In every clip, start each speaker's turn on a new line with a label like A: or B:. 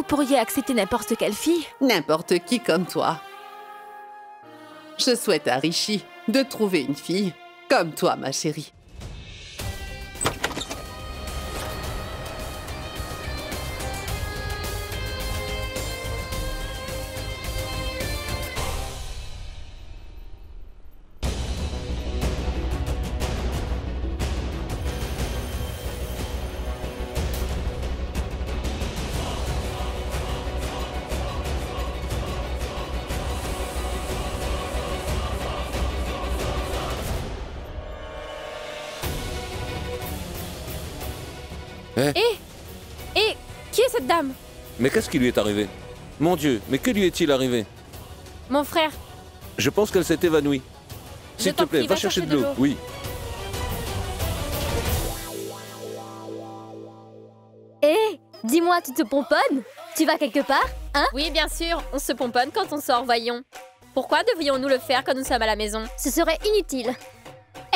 A: vous pourriez accepter n'importe quelle fille.
B: N'importe qui comme toi. Je souhaite à Rishi de trouver une fille comme toi, ma chérie.
C: Et qui est cette dame?
D: Mais qu'est-ce qui lui est arrivé? Mon Dieu, mais que lui est-il arrivé?
C: Mon frère.
D: Je pense qu'elle s'est évanouie. S'il te plaît, va chercher de l'eau. Oui.
E: Hé, dis-moi, tu te pomponnes? Tu vas quelque part, hein?
C: Oui, bien sûr, on se pomponne quand on sort, voyons. Pourquoi devrions-nous le faire quand nous sommes à la maison?
E: Ce serait inutile.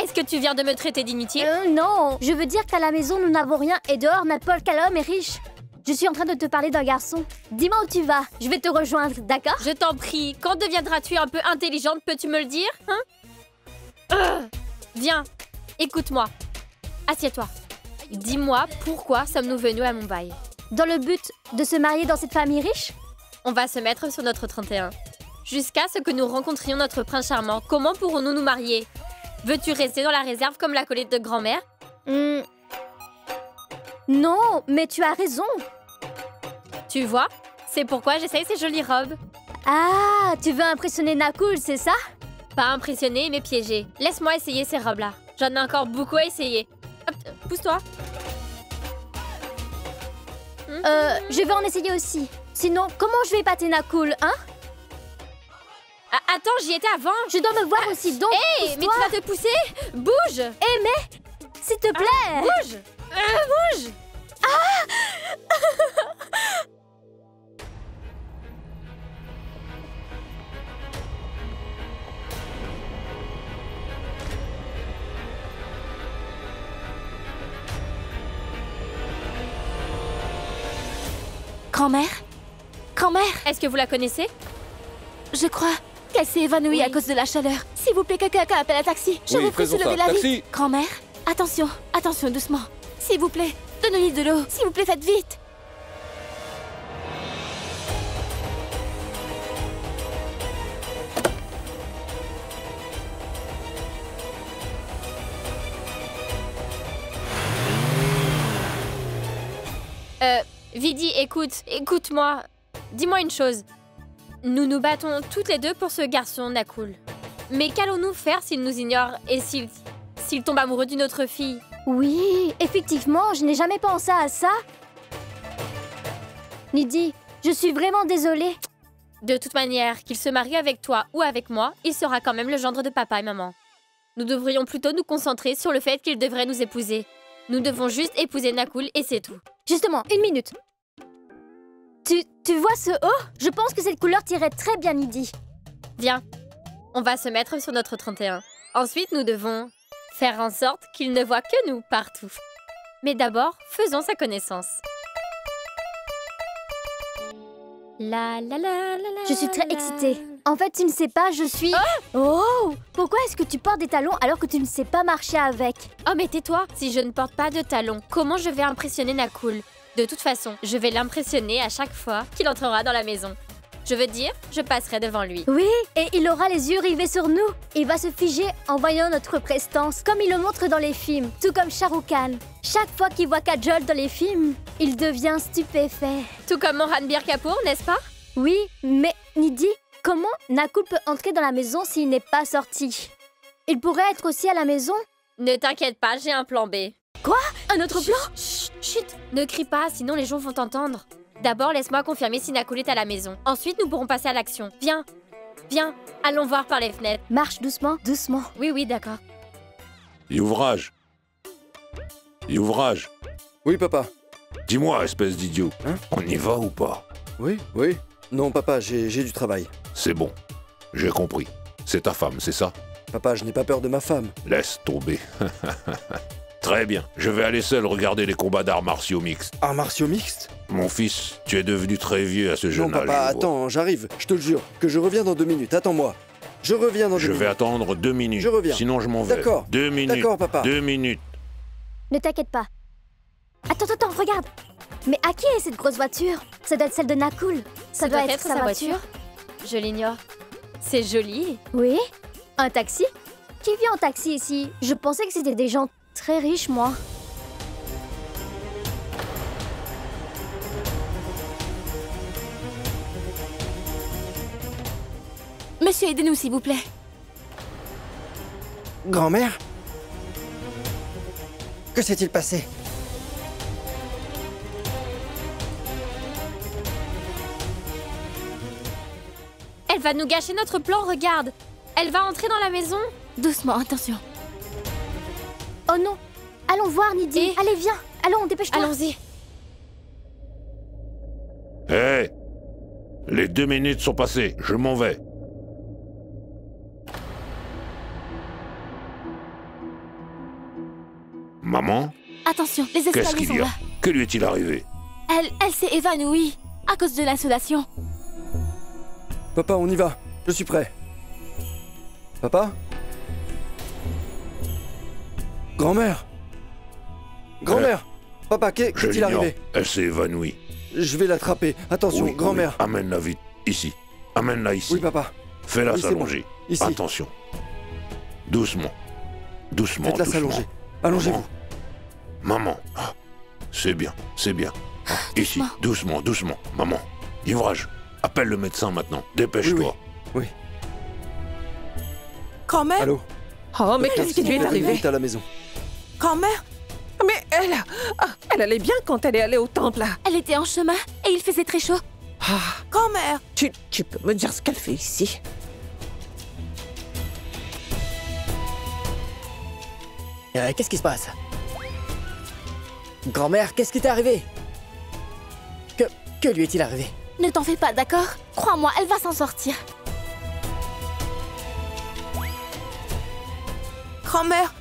C: Est-ce que tu viens de me traiter d'inutile?
E: Non. Je veux dire qu'à la maison, nous n'avons rien et dehors, n'importe quel homme est riche. Je suis en train de te parler d'un garçon. Dis-moi où tu vas. Je vais te rejoindre, d'accord?
C: Je t'en prie, quand deviendras-tu un peu intelligente, peux-tu me le dire, hein? Viens, écoute-moi. Assieds-toi. Dis-moi, pourquoi sommes-nous venus à Mumbai?
E: Dans le but de se marier dans cette famille riche?
C: On va se mettre sur notre 31. Jusqu'à ce que nous rencontrions notre prince charmant, comment pourrons-nous nous marier? Veux-tu rester dans la réserve comme l'acolyte de grand-mère?
E: Non, mais tu as raison.
C: Tu vois? C'est pourquoi j'essaye ces jolies robes.
E: Ah, tu veux impressionner Nakul, c'est ça?
C: Pas impressionner, mais piéger. Laisse-moi essayer ces robes-là. J'en ai encore beaucoup à essayer. Hop, pousse-toi.
E: Je vais en essayer aussi. Sinon, comment je vais épater Nakul, hein?
C: Attends, j'y étais avant.
E: Je dois me voir aussi, donc
C: Hé, mais tu vas te pousser. Bouge.
E: Hé, mais s'il te plaît.
C: Bouge. Bouge.
A: Grand-mère? Grand-mère?
C: Est-ce que vous la connaissez?
A: Je crois qu'elle s'est évanouie à cause de la chaleur. S'il vous plaît, quelqu'un appelle un taxi. Je vous prie, soulevez la vie. Grand-mère, attention, attention, doucement. S'il vous plaît, donnez-lui de l'eau. S'il vous plaît, faites vite.
C: Vidi, écoute-moi. Dis-moi une chose. Nous nous battons toutes les deux pour ce garçon, Nakul. Mais qu'allons-nous faire s'il nous ignore et s'il tombe amoureux d'une autre fille?
E: Oui, effectivement, je n'ai jamais pensé à ça. Nidhi, je suis vraiment désolée.
C: De toute manière, qu'il se marie avec toi ou avec moi, il sera quand même le gendre de papa et maman. Nous devrions plutôt nous concentrer sur le fait qu'il devrait nous épouser. Nous devons juste épouser Nakul et c'est tout.
E: Justement, une minute. Tu vois ce haut? Je pense que cette couleur t'irait très bien, Nidhi.
C: Viens, on va se mettre sur notre 31. Ensuite, nous devons faire en sorte qu'il ne voit que nous partout. Mais d'abord, faisons sa connaissance.
E: Je suis très excitée. En fait, tu ne sais pas, je suis... Oh! Pourquoi est-ce que tu portes des talons alors que tu ne sais pas marcher avec?
C: Oh, mais tais-toi! Si je ne porte pas de talons, comment je vais impressionner Nakul? De toute façon, je vais l'impressionner à chaque fois qu'il entrera dans la maison. Je veux dire, je passerai devant lui.
E: Oui, et il aura les yeux rivés sur nous. Il va se figer en voyant notre prestance, comme il le montre dans les films, tout comme Shah Rukh Khan. Chaque fois qu'il voit Kajol dans les films, il devient stupéfait.
C: Tout comme mon Ranbir Kapoor, n'est-ce pas?
E: Oui, mais Nidhi, comment Nakul peut entrer dans la maison s'il n'est pas sorti? Il pourrait être aussi à la maison?
C: Ne t'inquiète pas, j'ai un plan B.
E: Quoi? Un autre plan?
C: Chut, chut, ne crie pas, sinon les gens vont t'entendre. D'abord, laisse-moi confirmer si Nakul est à la maison. Ensuite, nous pourrons passer à l'action. Viens, viens, allons voir par les fenêtres.
E: Marche doucement, doucement.
C: Oui, d'accord.
D: Youvrage. Youvrage.
F: Oui, papa.
D: Dis-moi, espèce d'idiot,
F: Hein?
D: on y va ou pas?
F: Oui. Non, papa, j'ai du travail.
D: C'est bon, j'ai compris. C'est ta femme, c'est ça?
F: Papa, je n'ai pas peur de ma femme.
D: Laisse tomber.
G: Très bien, je vais aller seul regarder les combats d'arts martiaux mixtes.
F: Arts martiaux mixtes?
G: Mon fils, tu es devenu très vieux à ce jeune
F: Non,
G: âge.
F: papa, attends, j'arrive. Je te le jure, que je reviens dans 2 minutes. Attends-moi. Je reviens dans 2 minutes.
G: Je vais attendre 2 minutes.
F: Je reviens.
G: Sinon, je m'en vais.
F: D'accord.
G: 2 minutes.
F: D'accord, papa.
G: 2 minutes.
E: Ne t'inquiète pas. Attends, regarde. Mais à qui est cette grosse voiture? Ça doit être celle de Nakul. Ça doit être sa voiture.
C: Je l'ignore. C'est joli.
E: Oui? Un taxi? Qui vit en taxi ici? Je pensais que c'était des gens très riches, moi.
A: Monsieur, aidez-nous, s'il vous plaît.
H: Grand-mère? Que s'est-il passé?
C: Elle va nous gâcher notre plan, regarde. Elle va entrer dans la maison.
A: Doucement, attention.
E: Oh non! Allons voir, Nidhi. Allez, viens. Allons, dépêche-toi.
C: Allons-y.
G: Hé, les 2 minutes sont passées, je m'en vais. Maman?
A: Attention, les
G: Qu'est-ce
A: escaliers
G: qu'il
A: sont
G: y a?
A: là.
G: Que lui est-il arrivé?
A: Elle s'est évanouie à cause de l'insolation.
F: Papa, on y va. Je suis prêt. Papa? Grand-mère? Grand-mère? Papa,
G: Je
F: qu'est-il
G: l'ignore.
F: arrivé?
G: Elle s'est évanouie.
F: Je vais l'attraper. Attention,
G: Oui,
F: grand-mère.
G: oui. Amène-la vite, ici. Amène-la ici.
F: Oui, papa.
G: Fais-la
F: Oui, c'est
G: s'allonger.
F: bon. Ici.
G: Attention. Doucement. Doucement,
F: Faites-la
G: doucement.
F: s'allonger. Allongez-vous.
G: Maman. Ah, c'est bien, c'est bien. Ah, ici, doucement, doucement. Maman. Ivrage. Appelle le médecin maintenant. Dépêche-toi.
F: Oui.
I: Grand-mère?
F: Allô?
I: Oh, mais qu'est-ce qui lui est arrivé?
F: Vite à la maison.
I: Grand-mère? Mais elle allait bien quand elle est allée au temple, là.
A: Elle était en chemin et il faisait très chaud.
I: Grand-mère, tu peux me dire ce qu'elle fait ici?
H: Qu'est-ce qui se passe? Grand-mère, qu'est-ce qui t'est arrivé? Que lui est-il arrivé?
A: Ne t'en fais pas, d'accord? Crois-moi, elle va s'en sortir.
I: Grand-mère?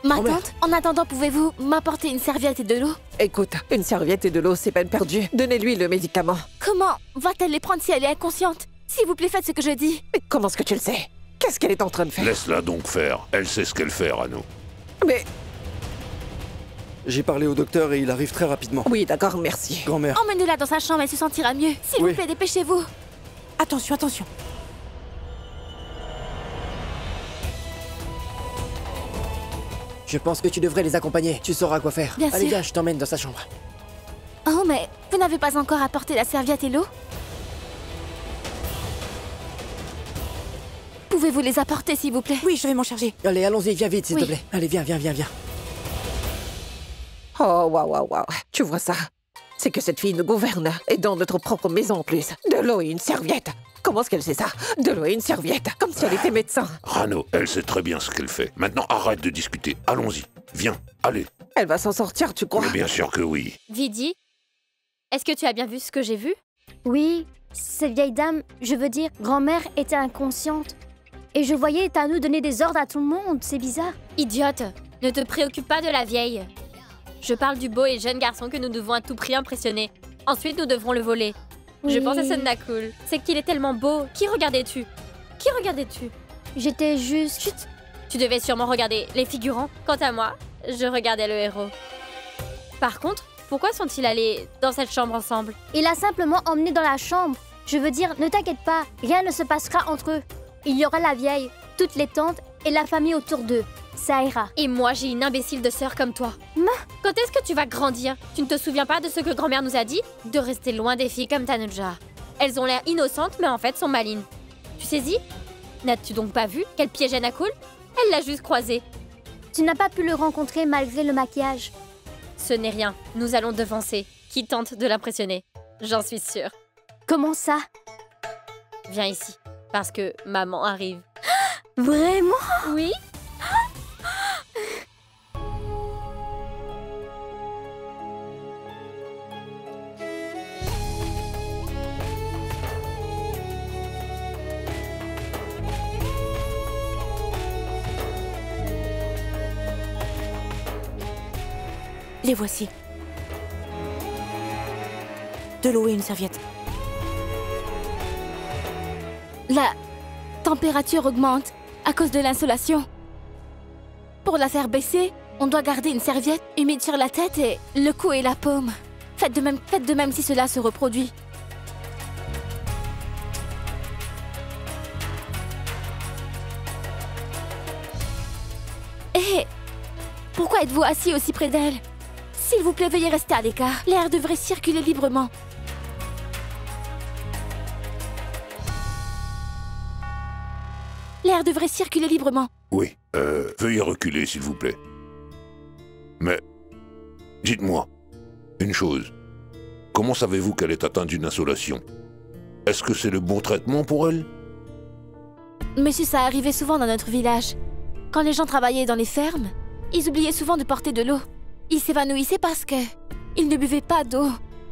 A: Ma
H: Grand-mère.
A: tante, en attendant, pouvez-vous m'apporter une serviette et de l'eau?
I: Écoute, une serviette et de l'eau, c'est peine perdue. Donnez-lui le médicament.
A: Comment va-t-elle les prendre si elle est inconsciente? S'il vous plaît, faites ce que je dis.
I: Mais comment est-ce que tu le sais? Qu'est-ce qu'elle est en train de faire?
G: Laisse-la donc faire. Elle sait ce qu'elle fait, Rano.
I: Mais
F: J'ai parlé au docteur et il arrive très rapidement.
I: oui, d'accord, merci.
F: Grand-mère.
A: Emmenez-la dans sa chambre, elle se sentira mieux. S'il
F: Oui.
A: vous plaît, dépêchez-vous.
I: Attention, attention.
H: Je pense que tu devrais les accompagner. Tu sauras quoi faire.
A: Bien
H: Allez,
A: sûr.
H: viens, je t'emmène dans sa chambre.
A: Oh, mais vous n'avez pas encore apporté la serviette et l'eau? Pouvez-vous les apporter, s'il vous plaît?
I: Oui, je vais m'en charger.
H: Allez, allons-y, viens vite, s'il
A: Oui.
H: te plaît. Allez, viens.
I: Oh, waouh. Tu vois ça? C'est que cette fille nous gouverne. Et dans notre propre maison en plus. De l'eau et une serviette. Comment est-ce qu'elle sait ça? De l'eau et une serviette. Comme si elle était médecin.
G: Rano, elle sait très bien ce qu'elle fait. Maintenant, arrête de discuter. Allons-y. Viens, allez.
I: Elle va s'en sortir, tu crois?
G: Mais bien sûr que oui.
C: Vidi, est-ce que tu as bien vu ce que j'ai vu?
E: Oui, cette vieille dame, je veux dire, grand-mère était inconsciente. Et je voyais Tanu donner des ordres à tout le monde, c'est bizarre.
C: Idiote, ne te préoccupe pas de la vieille. Je parle du beau et jeune garçon que nous devons à tout prix impressionner. Ensuite, nous devrons le voler. Je
E: Oui.
C: pense à Nakul. C'est qu'il est tellement beau. Qui regardais-tu?
E: J'étais juste...
C: Chut! Tu devais sûrement regarder les figurants. Quant à moi, je regardais le héros. Par contre, pourquoi sont-ils allés dans cette chambre ensemble?
E: Il a simplement emmené dans la chambre. Je veux dire, ne t'inquiète pas, rien ne se passera entre eux. Il y aura la vieille, toutes les tantes et la famille autour d'eux. Ça ira.
C: Et moi, j'ai une imbécile de sœur comme toi.
E: Ma-
C: Quand est-ce que tu vas grandir? Tu ne te souviens pas de ce que grand-mère nous a dit? De rester loin des filles comme Tanuja. Elles ont l'air innocentes, mais en fait sont malines. Tu saisis? N'as-tu donc pas vu qu'elle piégeait Nakul? Elle l'a juste croisé.
E: Tu n'as pas pu le rencontrer malgré le maquillage.
C: Ce n'est rien. Nous allons devancer. Qui tente de l'impressionner? J'en suis sûre.
E: Comment ça?
C: Viens ici. Parce que maman arrive.
E: Vraiment?
C: Oui?
J: Les voici. De l'eau et une serviette.
A: La température augmente à cause de l'insolation. Pour la faire baisser, on doit garder une serviette humide sur la tête et le cou et la paume. Faites de même si cela se reproduit. Hé! Pourquoi êtes-vous assis aussi près d'elle? S'il vous plaît, veuillez rester à l'écart. L'air devrait circuler librement. L'air devrait circuler librement.
G: Oui, veuillez reculer, s'il vous plaît. Mais, dites-moi, une chose. Comment savez-vous qu'elle est atteinte d'une insolation? Est-ce que c'est le bon traitement pour elle?
A: Monsieur, ça arrivait souvent dans notre village. Quand les gens travaillaient dans les fermes, ils oubliaient souvent de porter de l'eau. Ils s'évanouissaient parce que ils ne buvaient pas d'eau.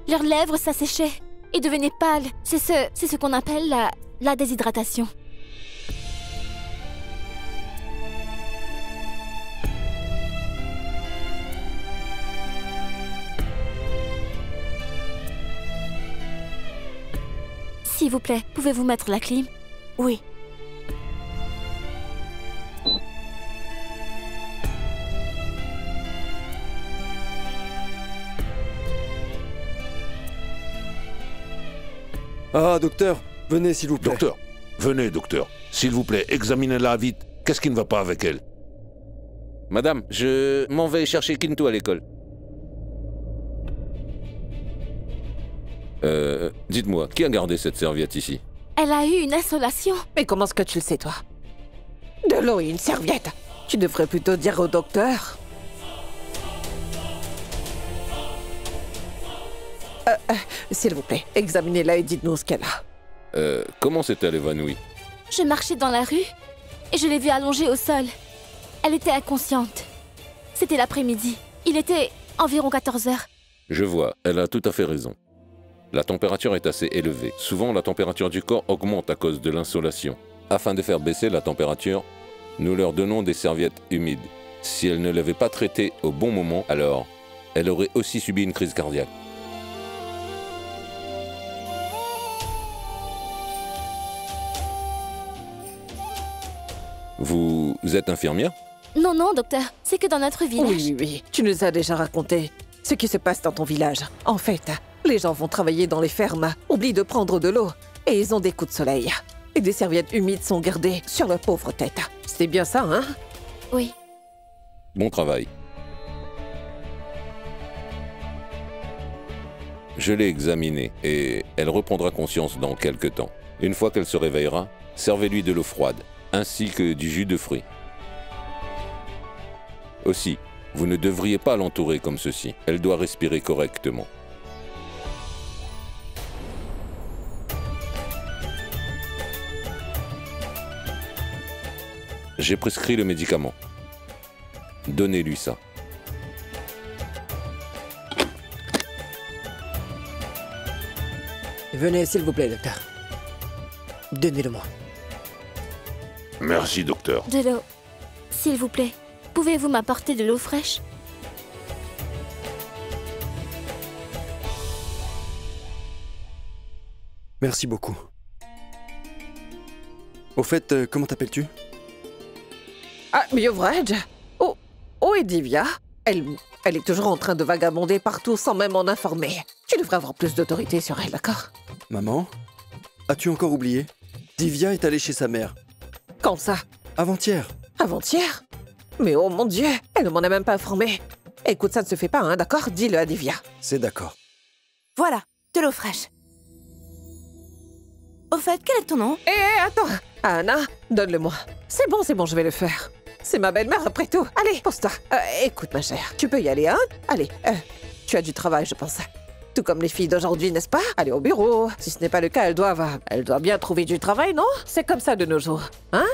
A: Leurs lèvres s'asséchaient et devenaient pâles. C'est ce qu'on appelle la déshydratation. S'il vous plaît, pouvez-vous mettre la clim?
J: Oui.
F: Ah, docteur, venez s'il vous plaît.
G: Docteur, venez, docteur. S'il vous plaît, examinez-la vite. Qu'est-ce qui ne va pas avec elle?
D: Madame, je m'en vais chercher Kinto à l'école. Dites-moi, qui a gardé cette serviette ici?
A: Elle a eu une insolation.
I: Mais comment est-ce que tu le sais, toi? De l'eau et une serviette. Tu devrais plutôt dire au docteur. S'il vous plaît, examinez-la et dites-nous ce qu'elle a.
D: Comment s'est-elle évanouie?
A: Je marchais dans la rue et je l'ai vue allongée au sol. Elle était inconsciente. C'était l'après-midi. Il était environ 14 heures.
D: Je vois, elle a tout à fait raison. La température est assez élevée. Souvent, la température du corps augmente à cause de l'insolation. Afin de faire baisser la température, nous leur donnons des serviettes humides. Si elle ne l'avait pas traitée au bon moment, alors elle aurait aussi subi une crise cardiaque. Vous êtes infirmière?
A: Non, non, docteur. C'est que dans notre village...
I: Oui. Tu nous as déjà raconté ce qui se passe dans ton village. En fait, les gens vont travailler dans les fermes, oublient de prendre de l'eau, et ils ont des coups de soleil. Et des serviettes humides sont gardées sur leur pauvre tête. C'est bien ça, hein?
A: Oui.
D: Bon travail. Je l'ai examinée et elle reprendra conscience dans quelques temps. Une fois qu'elle se réveillera, servez-lui de l'eau froide, ainsi que du jus de fruits. Aussi, vous ne devriez pas l'entourer comme ceci. Elle doit respirer correctement. J'ai prescrit le médicament. Donnez-lui ça.
H: Venez, s'il vous plaît, docteur. Donnez-le-moi.
G: Merci, docteur.
A: De l'eau. S'il vous plaît, pouvez-vous m'apporter de l'eau fraîche?
F: Merci beaucoup. Au fait, comment t'appelles-tu?
I: Ah, Yovraj. Oh, et Divya. Elle est toujours en train de vagabonder partout sans même en informer. Tu devrais avoir plus d'autorité sur elle, d'accord?
F: Maman? As-tu encore oublié? Divya est allée chez sa mère.
I: Quand ça?
F: Avant-hier.
I: Avant-hier? Mais oh mon Dieu, elle ne m'en a même pas informé. Écoute, ça ne se fait pas, hein, d'accord? Dis-le à Divya.
F: C'est d'accord.
J: Voilà, de l'eau fraîche. Au fait, quel est ton nom?
I: Attends. Anna, donne-le-moi. C'est bon, je vais le faire. C'est ma belle-mère après tout. Allez, pose-toi. Écoute, ma chère, tu peux y aller, hein? Allez, tu as du travail, je pense. Tout comme les filles d'aujourd'hui, n'est-ce pas? Allez au bureau. Si ce n'est pas le cas, elle doit bien trouver du travail, non? C'est comme ça de nos jours, hein?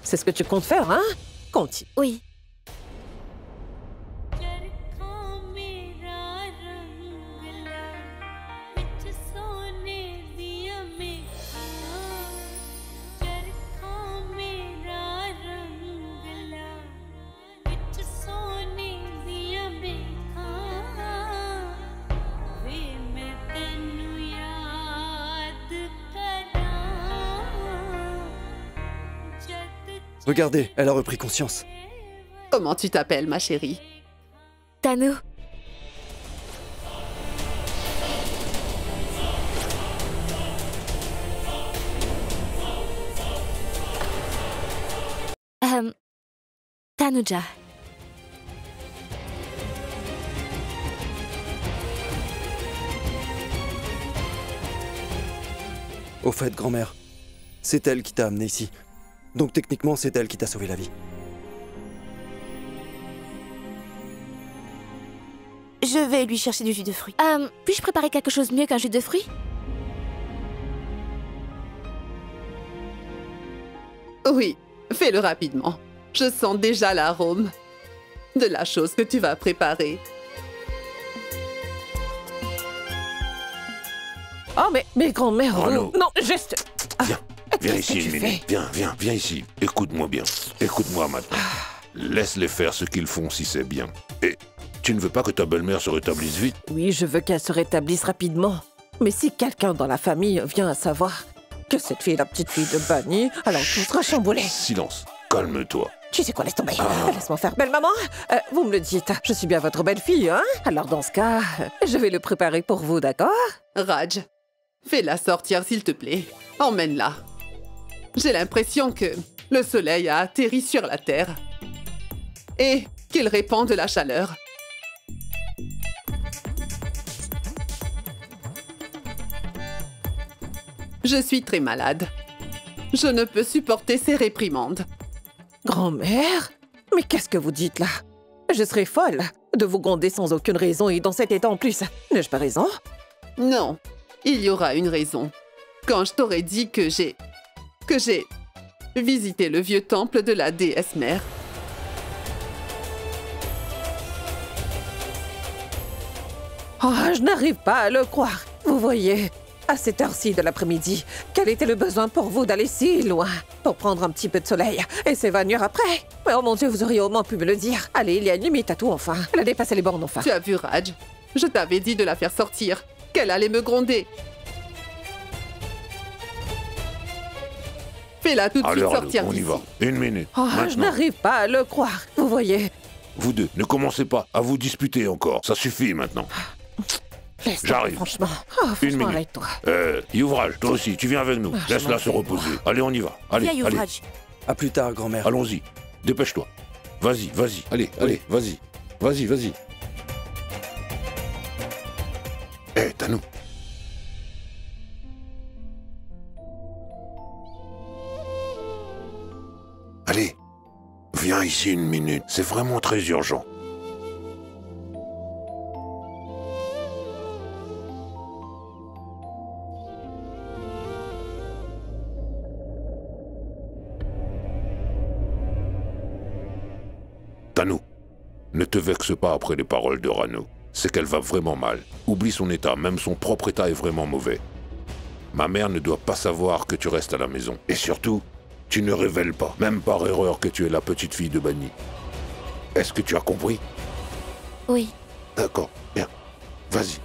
I: C'est ce que tu comptes faire, hein? Continue.
A: Oui.
F: Regardez, elle a repris conscience.
B: Comment tu t'appelles, ma chérie?
A: Tanu. Tanuja.
F: Au fait, grand-mère, c'est elle qui t'a amené ici. Donc techniquement, c'est elle qui t'a sauvé la vie.
J: Je vais lui chercher du jus de fruits.
A: Puis-je préparer quelque chose mieux qu'un jus de fruits?
B: Oui, fais-le rapidement. Je sens déjà l'arôme de la chose que tu vas préparer.
I: Oh, mais grand-mère,
G: Renaud.
I: Non, juste...
G: Viens, viens ici une minute. Viens ici. Écoute-moi bien. Écoute-moi maintenant. Laisse-les faire ce qu'ils font si c'est bien. Et tu ne veux pas que ta belle-mère se rétablisse vite?
I: Oui, je veux qu'elle se rétablisse rapidement. Mais si quelqu'un dans la famille vient à savoir que cette fille est la petite fille de Bunny, alors tout sera chamboulé.
G: Silence. Calme-toi.
I: Tu sais quoi, laisse tomber. Laisse-moi faire. Belle-maman, vous me le dites, je suis bien votre belle-fille, hein? Alors dans ce cas, je vais le préparer pour vous, d'accord?
B: Raj, fais-la sortir, s'il te plaît. Emmène-la. J'ai l'impression que le soleil a atterri sur la Terre et qu'il répand de la chaleur. Je suis très malade. Je ne peux supporter ces réprimandes.
I: Grand-mère? Mais qu'est-ce que vous dites là? Je serais folle de vous gronder sans aucune raison et dans cet état en plus. N'ai-je pas raison?
B: Non, il y aura une raison. Quand je t'aurais dit que j'ai visité le vieux temple de la déesse mère.
I: Oh, je n'arrive pas à le croire. Vous voyez, à cette heure-ci de l'après-midi, quel était le besoin pour vous d'aller si loin pour prendre un petit peu de soleil et s'évanouir après? Mais oh mon Dieu, vous auriez au moins pu me le dire. Allez, il y a une limite à tout enfin. Elle a dépassé les bornes enfin.
B: Tu as vu, Raj? Je t'avais dit de la faire sortir, qu'elle allait me gronder. Fais-la tout de suite sortir
G: on y
B: d'ici.
G: va. Une minute.
I: Oh,
G: Maintenant.
I: je n'arrive pas à le croire. Vous voyez.
G: Vous deux, ne commencez pas à vous disputer encore. Ça suffit maintenant. J'arrive.
I: Franchement. Oh,
G: Une
I: franchement,
G: minute.
I: arrête-toi.
G: Youvrage, toi aussi, tu viens avec nous. Laisse-la se reposer. Allez, on y va. Allez,
J: Viens,
G: allez.
J: Youvrage.
F: À plus tard, grand-mère.
G: Allons-y. Dépêche-toi. Vas-y, vas-y.
D: Allez, vas-y. Vas-y.
G: Hé, Tanu. Allez, viens ici une minute. C'est vraiment très urgent. Tanu, ne te vexe pas après les paroles de Rano. C'est qu'elle va vraiment mal. Oublie son état, même son propre état est vraiment mauvais. Ma mère ne doit pas savoir que tu restes à la maison. Et surtout, tu ne révèles pas, même par erreur, que tu es la petite fille de Bunny. Est-ce que tu as compris?
A: Oui.
G: D'accord, bien. Vas-y.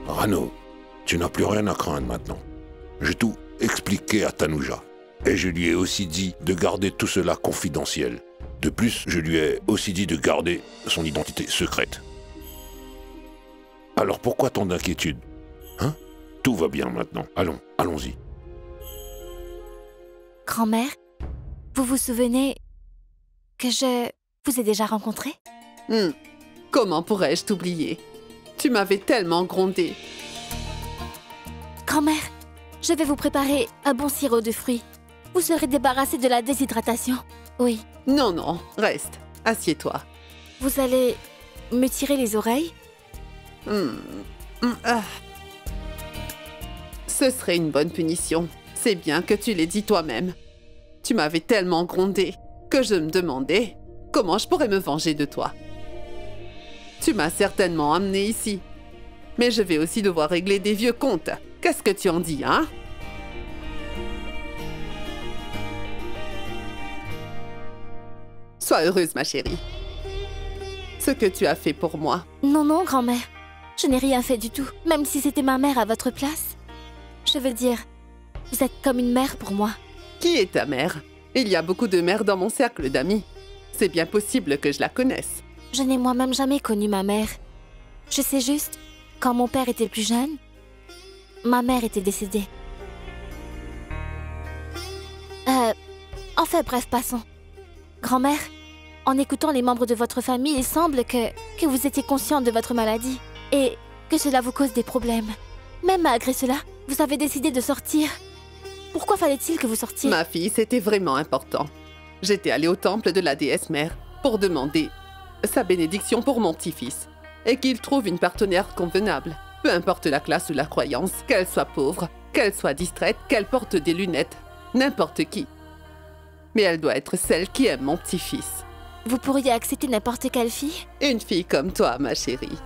G: Rano, tu n'as plus rien à craindre maintenant. J'ai tout expliqué à Tanuja. Et je lui ai aussi dit de garder tout cela confidentiel. De plus, je lui ai aussi dit de garder son identité secrète. Alors pourquoi tant d'inquiétude? Hein? Tout va bien maintenant. Allons-y.
A: Grand-mère, vous vous souvenez que je vous ai déjà rencontré?
B: Comment pourrais-je t'oublier? Tu m'avais tellement grondée.
A: Grand-mère, je vais vous préparer un bon sirop de fruits. Vous serez débarrassée de la déshydratation. Oui.
B: Non, reste. Assieds-toi.
A: Vous allez me tirer les oreilles?
B: Ce serait une bonne punition. C'est bien que tu l'aies dit toi-même. Tu m'avais tellement grondée que je me demandais comment je pourrais me venger de toi. Tu m'as certainement amené ici. Mais je vais aussi devoir régler des vieux comptes. Qu'est-ce que tu en dis, hein? Sois heureuse, ma chérie. ce que tu as fait pour moi.
A: Non, non, grand-mère. Je n'ai rien fait du tout, même si c'était ma mère à votre place. Je veux dire, vous êtes comme une mère pour moi.
B: Qui est ta mère? Il y a beaucoup de mères dans mon cercle d'amis. C'est bien possible que je la connaisse.
A: Je n'ai moi-même jamais connu ma mère. Je sais juste, quand mon père était plus jeune, ma mère était décédée. Enfin bref, passons. Grand-mère, en écoutant les membres de votre famille, il semble que vous étiez consciente de votre maladie et que cela vous cause des problèmes. Même malgré cela, vous avez décidé de sortir. Pourquoi fallait-il que vous sortiez?
B: Ma fille, c'était vraiment important. J'étais allée au temple de la déesse mère pour demander sa bénédiction pour mon petit-fils et qu'il trouve une partenaire convenable. Peu importe la classe ou la croyance, qu'elle soit pauvre, qu'elle soit distraite, qu'elle porte des lunettes, n'importe qui. Mais elle doit être celle qui aime mon petit-fils.
A: Vous pourriez accepter n'importe quelle fille?
B: Une fille comme toi, ma chérie.